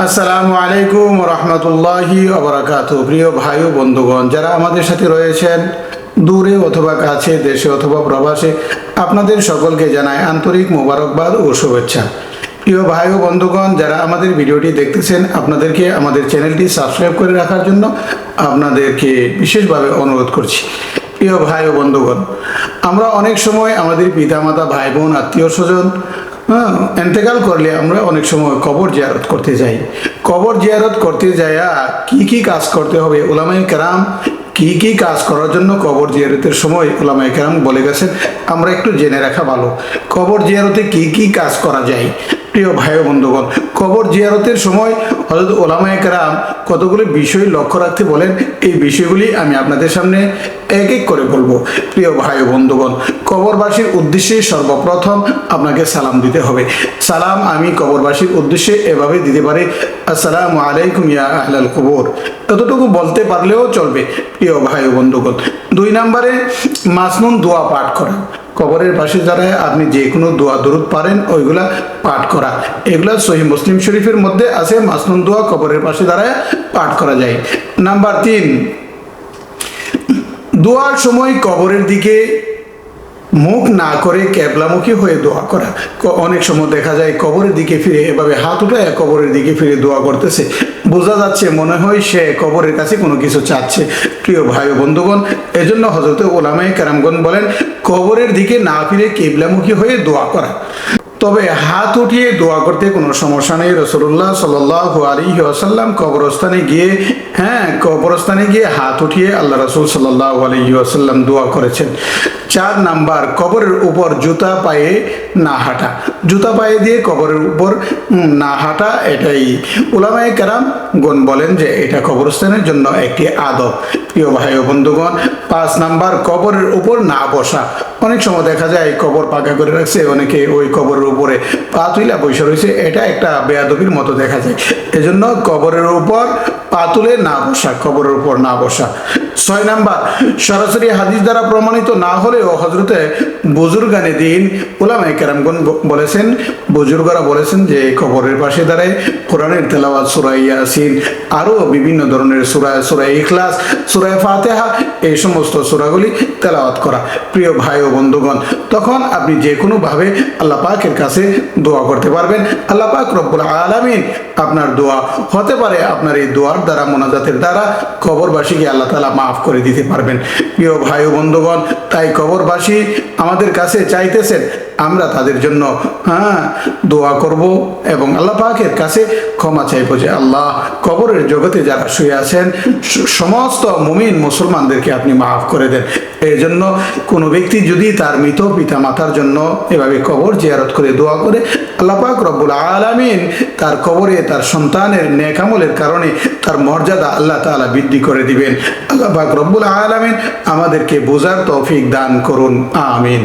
আসসালামু আলাইকুম রহমতুল্লাহি ওবরাকাতু। প্রিয় ভাই ও বন্ধুগণ, যারা আমাদের সাথে রয়েছেন দূরে অথবা কাছে, দেশে অথবা প্রবাসে, আপনাদের সকলকে জানাই আন্তরিক মোবারকবাদ ও শুভেচ্ছা। প্রিয় ভাই ও বন্ধুগণ, যারা আমাদের ভিডিওটি দেখতেছেন, আপনাদেরকে আমাদের চ্যানেলটি সাবস্ক্রাইব করে রাখার জন্য আপনাদেরকে বিশেষভাবে অনুরোধ করছি। প্রিয় ভাই ও বন্ধুগণ, আমরা অনেক সময় আমাদের পিতামাতা, ভাই বোন, আত্মীয় স্বজন এন্তেকাল করলে আমরা অনেক সময় কবর জিয়ারত করতে যাই। কবর জিয়ারত করতে যাইয়া কি কাজ করতে হবে, উলামায়ে কেরাম কি কাজ করার জন্য কবর জিয়ারতের সময় উলামায়ে কেরাম বলে গেছেন, আমরা একটু জেনে রাখা ভালো। কবর জিয়ারতে কি কাজ করা যায়। প্রিয় ভাই ও বন্ধুগণ, কবর জিয়ারতের সময় হযরত উলামায়ে কেরাম কতগুলি বিষয় লক্ষ্য রাখতে বলেন। এই বিষয়গুলি আমি আপনাদের সামনে এক এক করে বলবো। প্রিয় ভাই ও বন্ধুগণ, কবরবাসীর উদ্দেশ্যে সর্বপ্রথম আপনাকে সালাম দিতে হবে। সালাম আমি কবরবাসীর উদ্দেশ্যে এভাবে দিতে পারি, আসসালামু আলাইকুম ইয়া আহলাল কবর। এতটুকু বলতে পারলেও চলবে। প্রিয় ভাই ও বন্ধুগণ, 2 নম্বরে মাসনুন দোয়া পাঠ করা। কবরের পাশে দাঁড়ায় আপনি যে কোনো দোয়া দরুদ পারেন ওইগুলা পাঠ করা। এগুলা সহিহ মুসলিম শরীফের মধ্যে আছে। মাসনুন দোয়া কবরের পাশে দাঁড়ায় পাঠ করা যায়। নাম্বার 3, দোয়ার সময় কবরের দিকে মুখ না করে ক্যাবলামুখী হয়ে দোয়া করা। অনেক সময় দেখা যায় কবরের দিকে ফিরে এভাবে হাত উঠায় কবরের দিকে ফিরে দোয়া করতেছে, বোঝা যাচ্ছে মনে হয় সে কবরের কাছে কোনো কিছু চাচ্ছে। প্রিয় ভাই ও বন্ধুগণ, এজন্য হযরত উলামায়ে কেরামগণ বলেন কবরের দিকে না ফিরে কিবলামুখী হয়ে দোয়া করা। তবে হাত উঠিয়ে দোয়া করতে কোনো সমস্যা নেই। রাসূলুল্লাহ সাল্লাল্লাহু আলাইহি ওয়াসাল্লাম কবরস্থানে গিয়ে হাত উঠিয়ে আল্লাহ রাসূল সাল্লাল্লাহু আলাইহি ওয়াসাল্লাম দোয়া করেছেন। 4 নাম্বার, কবরের উপর জুতা পায়ে না হাঁটা। জুতা পায়ে দিয়ে কবরের উপর না হাঁটা, এটাই উলামায়ে কেরাম গণ বলেন যে এটা কবরস্থানের জন্য একটি আদব। প্রিয় ভাই ও বন্ধুগণ, 5 নাম্বার, কবরের উপর না বসা। অনেক সময় দেখা যায় কবর পাকা করে রাখছে, অনেকে ওই কবরের উপরে পা তুইলা বসে রয়েছে, এটা একটা বেয়াদবির মতো দেখা যায়। এজন্য কবরের উপর পা তুলে না বসা, কবরের উপর না বসা। 6 নাম্বার, সরাসরি হাদিস দ্বারা প্রমাণিত না হলেও হযরতে বুজুর্গানে দিন উলামায়ে কেরামগণ বলেছেন, বুজুর্গরা বলেছেন যে কবরের পাশে দাঁড়ায় কোরআনের তেলাওয়াত, সূরা ইয়াসিন, আরো বিভিন্ন ধরনের সূরা ইখলাস, সূরা ফাতিহা, এই সমস্ত সূরাগুলি তেলাওয়াত করা। প্রিয় ভাই ও বন্ধুগণ, তখন আপনি যে কোনো ভাবে আল্লাহ পাকের কাছে দোয়া করতে পারবেন। আল্লাহ পাক রব্বুল আলামিন আপনার দোয়া হতে পারে, আপনার এই দোয়ার দ্বারা, মোনাজাতের দ্বারা কবরবাসীকে আল্লাহ তাআলা মাফ করে দিতে পারবেন। প্রিয় ভাই ও বন্ধুগণ, তাই কবরবাসী আমাদের কাছে চাইতেছেন, আমরা তাদের জন্য দোয়া করব এবং আল্লাহ পাকের কাছে ক্ষমা চাইব যে আল্লাহ, কবরের জগতে যারা শুয়ে আছেন সমস্ত মুমিন মুসলমানদেরকে আপনি মাফ করে দেন। এই জন্য কোনো ব্যক্তি যদি তার মৃত পিতা মাতার জন্য এভাবে কবর জিয়ারত করে দোয়া করে, আল্লাহ পাক রব্বুল আলামিন তার কবরে তার সন্তানের নেক আমলের কারণে তার মর্যাদা আল্লাহ তাআলা বৃদ্ধি করে দিবেন। আল্লাহ পাক রব্বুল আলামিন আমাদেরকে বোঝার তৌফিক দান করুন, আমিন।